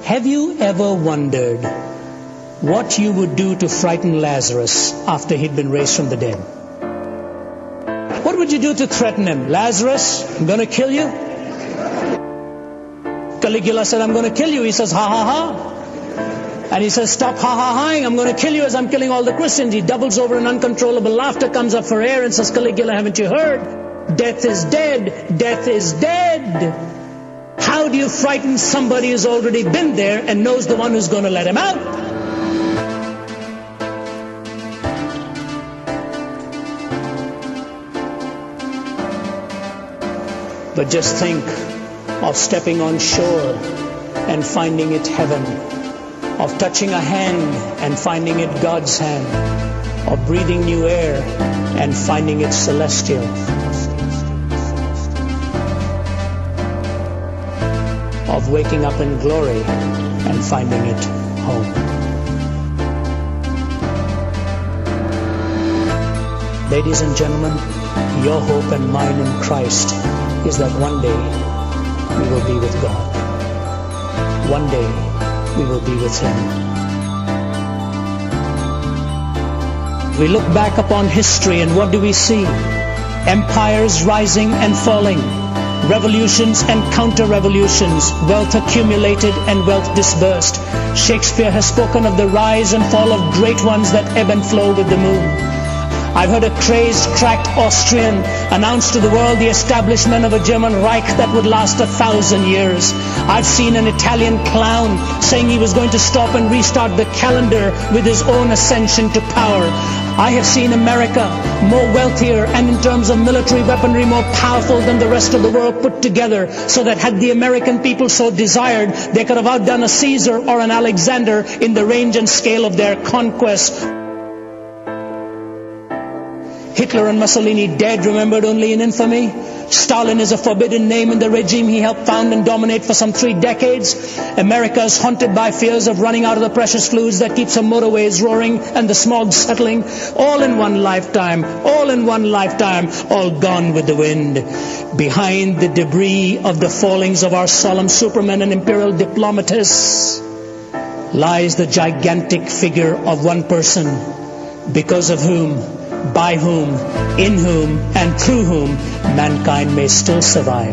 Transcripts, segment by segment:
Have you ever wondered what you would do to frighten Lazarus after he'd been raised from the dead? What would you do to threaten him? Lazarus, I'm going to kill you. Caligula said, I'm going to kill you. He says, ha ha ha. And he says, stop ha-ha-haing, I'm going to kill you as I'm killing all the Christians. He doubles over in uncontrollable laughter, comes up for air and says, Caligula, haven't you heard? Death is dead. Death is dead. How do you frighten somebody who's already been there and knows the one who's going to let him out? But just think of stepping on shore and finding it heaven. Of touching a hand and finding it God's hand, of breathing new air and finding it celestial, of waking up in glory and finding it home. Ladies and gentlemen, your hope and mine in Christ is that one day we will be with God. One day we will be with Him. We look back upon history and what do we see? Empires rising and falling, revolutions and counter-revolutions, wealth accumulated and wealth dispersed. Shakespeare has spoken of the rise and fall of great ones that ebb and flow with the moon. I've heard a crazed, cracked Austrian announce to the world the establishment of a German Reich that would last 1,000 years. I've seen an Italian clown saying he was going to stop and restart the calendar with his own ascension to power. I have seen America more wealthier and in terms of military weaponry more powerful than the rest of the world put together, so that had the American people so desired, they could have outdone a Caesar or an Alexander in the range and scale of their conquest. Hitler and Mussolini dead, remembered only in infamy. Stalin is a forbidden name in the regime he helped found and dominate for some 3 decades. America is haunted by fears of running out of the precious fluids that keeps our motorways roaring and the smog settling. All in one lifetime, all in one lifetime, all gone with the wind. Behind the debris of the fallings of our solemn supermen and imperial diplomatists lies the gigantic figure of one person, because of whom, by whom, in whom, and through whom mankind may still survive,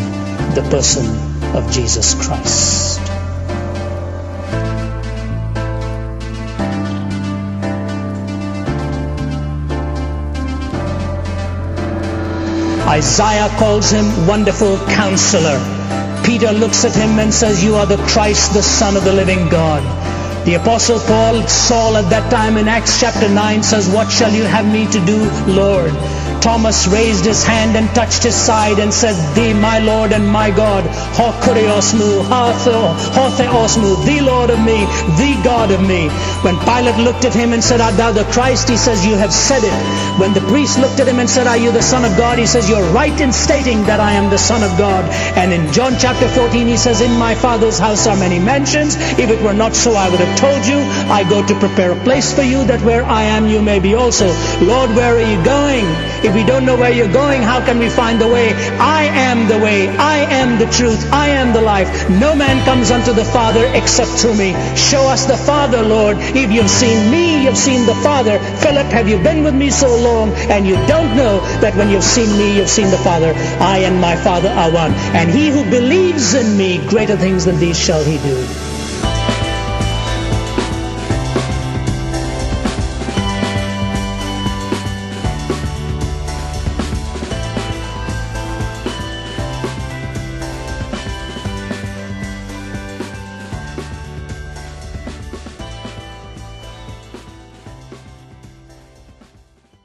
the person of Jesus Christ. Isaiah calls him Wonderful Counselor. Peter looks at him and says, you are the Christ, the Son of the living God. The Apostle Paul, Saul at that time in Acts chapter 9 says, what shall you have me to do, Lord? Thomas raised his hand and touched his side and said, Thee, my Lord and my God, ho kuriosmu, ho theosmu, the Lord of me, the God of me. When Pilate looked at him and said, Art thou the Christ? He says, you have said it. When the priest looked at him and said, Are you the Son of God? He says, you're right in stating that I am the Son of God. And in John chapter 14 he says, In my Father's house are many mansions. If it were not so, I would have told you. I go to prepare a place for you, that where I am you may be also. Lord, where are you going? If we don't know where you're going, how can we find the way? I am the way, I am the truth, I am the life. No man comes unto the Father except through me. Show us the Father, Lord. If you've seen me, you've seen the Father. Philip, have you been with me so long and you don't know that when you've seen me, you've seen the Father? I and my Father are one. And he who believes in me, greater things than these shall he do.